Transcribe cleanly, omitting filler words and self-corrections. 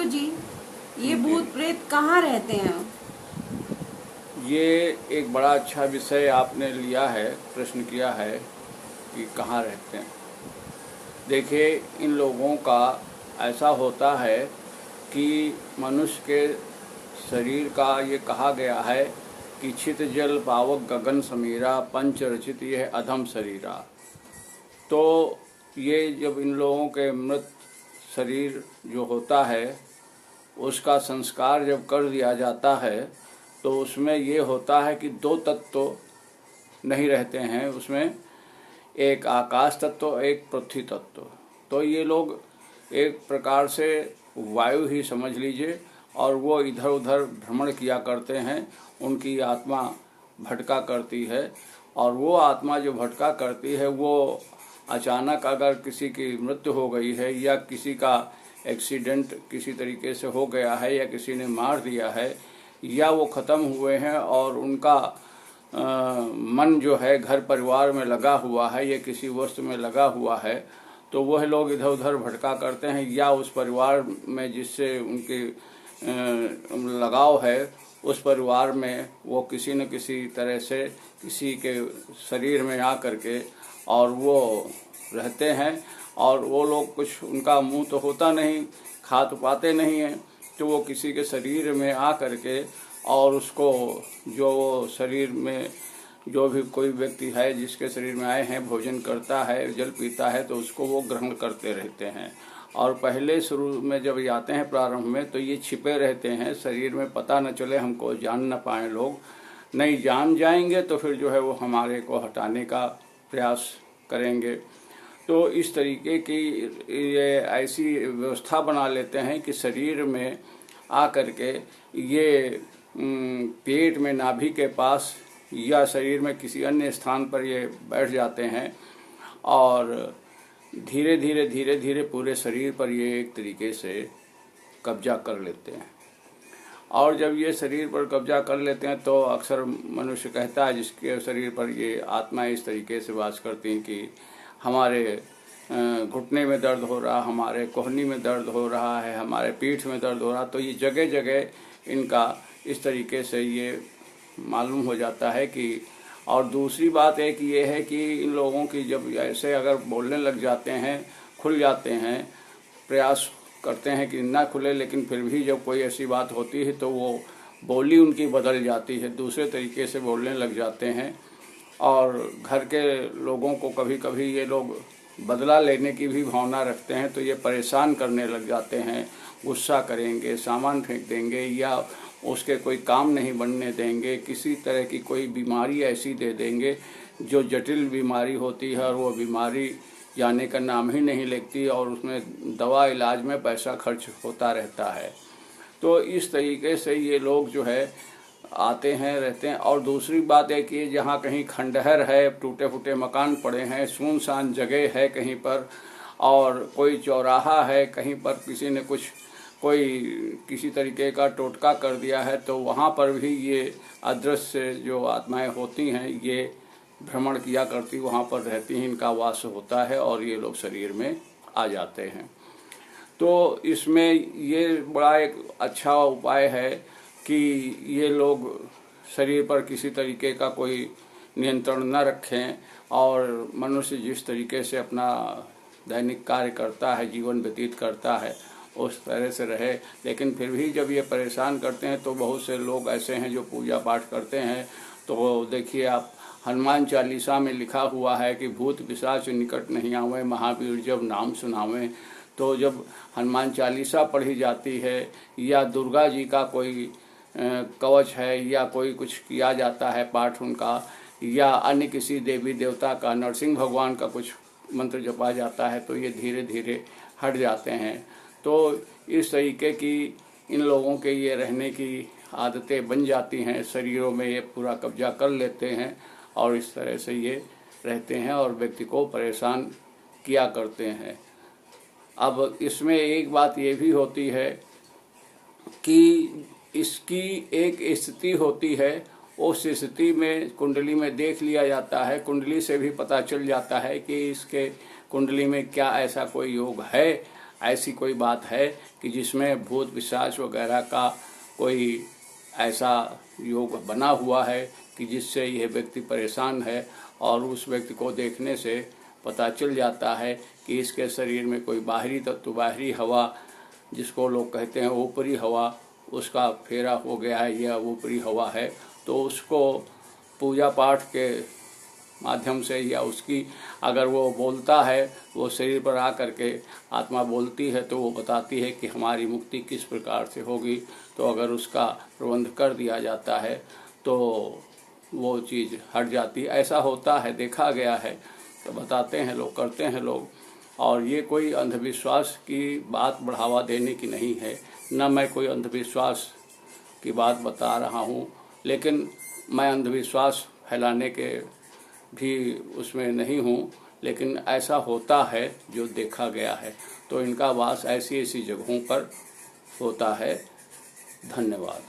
जी, ये भूत प्रेत कहाँ रहते हैं? ये एक बड़ा अच्छा विषय आपने लिया है, प्रश्न किया है कि कहाँ रहते हैं। देखिए, इन लोगों का ऐसा होता है कि मनुष्य के शरीर का ये कहा गया है कि छित जल पावक गगन समीरा पंच रचित यह अधम शरीरा। तो ये जब इन लोगों के मृत शरीर जो होता है उसका संस्कार जब कर दिया जाता है तो उसमें ये होता है कि दो तत्व तो नहीं रहते हैं उसमें, एक आकाश तत्व एक पृथ्वी तत्व। तो ये लोग एक प्रकार से वायु ही समझ लीजिए, और वो इधर उधर भ्रमण किया करते हैं। उनकी आत्मा भटका करती है, और वो आत्मा जो भटका करती है वो अचानक अगर किसी की मृत्यु हो गई है या किसी का एक्सीडेंट किसी तरीके से हो गया है या किसी ने मार दिया है या वो ख़त्म हुए हैं और उनका मन जो है घर परिवार में लगा हुआ है या किसी वस्तु में लगा हुआ है, तो वह लोग इधर उधर भटका करते हैं या उस परिवार में जिससे उनके लगाव है उस परिवार में वो किसी न किसी तरह से किसी के शरीर में आ करके और वो रहते हैं। और वो लोग कुछ उनका मुंह तो होता नहीं, खा तो पाते नहीं हैं, तो वो किसी के शरीर में आ करके और उसको जो शरीर में जो भी कोई व्यक्ति है जिसके शरीर में आए हैं भोजन करता है जल पीता है तो उसको वो ग्रहण करते रहते हैं। और पहले शुरू में जब जाते हैं प्रारंभ में तो ये छिपे रहते हैं शरीर में, पता न चले, हमको जान न पाए लोग। नहीं जान जाएंगे तो फिर जो है वो हमारे को हटाने का प्रयास करेंगे। तो इस तरीके की ये ऐसी व्यवस्था बना लेते हैं कि शरीर में आ करके ये पेट में नाभि के पास या शरीर में किसी अन्य स्थान पर ये बैठ जाते हैं और धीरे धीरे पूरे शरीर पर ये एक तरीके से कब्जा कर लेते हैं। और जब ये शरीर पर कब्जा कर लेते हैं तो अक्सर मनुष्य कहता है जिसके शरीर पर ये आत्माएं इस तरीके से वास करती हैं कि हमारे घुटने में दर्द हो रहा, हमारे कोहनी में दर्द हो रहा है, हमारे पीठ में दर्द हो रहा। तो ये जगह जगह इनका इस तरीके से ये मालूम हो जाता है कि। और दूसरी बात एक ये है कि इन लोगों की जब ऐसे अगर बोलने लग जाते हैं, खुल जाते हैं, प्रयास करते हैं कि ना खुले, लेकिन फिर भी जब कोई ऐसी बात होती है तो वो बोली उनकी बदल जाती है, दूसरे तरीके से बोलने लग जाते हैं। और घर के लोगों को कभी कभी ये लोग बदला लेने की भी भावना रखते हैं, तो ये परेशान करने लग जाते हैं, गुस्सा करेंगे, सामान फेंक देंगे या उसके कोई काम नहीं बनने देंगे, किसी तरह की कोई बीमारी ऐसी दे देंगे जो जटिल बीमारी होती है और वो बीमारी जाने का नाम ही नहीं लेती और उसमें दवा इलाज में पैसा खर्च होता रहता है। तो इस तरीके से ये लोग जो है आते हैं, रहते हैं। और दूसरी बात है कि जहाँ कहीं खंडहर है, टूटे फूटे मकान पड़े हैं, सुनसान जगह है कहीं पर, और कोई चौराहा है कहीं पर किसी ने कुछ कोई किसी तरीके का टोटका कर दिया है, तो वहाँ पर भी ये अदृश्य जो आत्माएं होती हैं ये भ्रमण किया करती, वहाँ पर रहती हैं, इनका वास होता है और ये लोग शरीर में आ जाते हैं। तो इसमें ये बड़ा एक अच्छा उपाय है कि ये लोग शरीर पर किसी तरीके का कोई नियंत्रण न रखें और मनुष्य जिस तरीके से अपना दैनिक कार्य करता है, जीवन व्यतीत करता है, उस तरह से रहे। लेकिन फिर भी जब ये परेशान करते हैं तो बहुत से लोग ऐसे हैं जो पूजा पाठ करते हैं। तो देखिए आप, हनुमान चालीसा में लिखा हुआ है कि भूत पिशाच निकट नहीं आवे, महावीर जब नाम सुनावें। तो जब हनुमान चालीसा पढ़ी जाती है या दुर्गा जी का कोई कवच है या कोई कुछ किया जाता है पाठ उनका, या अन्य किसी देवी देवता का, नरसिंह भगवान का कुछ मंत्र जपा जाता है, तो ये धीरे धीरे हट जाते हैं। तो इस तरीके की इन लोगों के ये रहने की आदतें बन जाती हैं, शरीरों में ये पूरा कब्जा कर लेते हैं और इस तरह से ये रहते हैं और व्यक्ति को परेशान किया करते हैं। अब इसमें एक बात ये भी होती है कि इसकी एक स्थिति होती है, उस स्थिति में कुंडली में देख लिया जाता है, कुंडली से भी पता चल जाता है कि इसके कुंडली में क्या ऐसा कोई योग है ऐसी कोई बात है कि जिसमें भूत पिशाच वगैरह का कोई ऐसा योग बना हुआ है कि जिससे यह व्यक्ति परेशान है और उस व्यक्ति को देखने से पता चल जाता है कि इसके शरीर में कोई बाहरी तत्व, बाहरी हवा, जिसको लोग कहते हैं ऊपरी हवा, उसका फेरा हो गया है, यह ऊपरी हवा है। तो उसको पूजा पाठ के माध्यम से या उसकी अगर वो बोलता है, वो शरीर पर आ करके आत्मा बोलती है तो वो बताती है कि हमारी मुक्ति किस प्रकार से होगी। तो अगर उसका प्रबंध कर दिया जाता है तो वो चीज़ हट जाती है। ऐसा होता है, देखा गया है, तो बताते हैं लोग, करते हैं लोग। और ये कोई अंधविश्वास की बात बढ़ावा देने की नहीं है, न मैं कोई अंधविश्वास की बात बता रहा हूँ, लेकिन मैं अंधविश्वास फैलाने के भी उसमें नहीं हूँ, लेकिन ऐसा होता है जो देखा गया है। तो इनका वास ऐसी ऐसी जगहों पर होता है। धन्यवाद।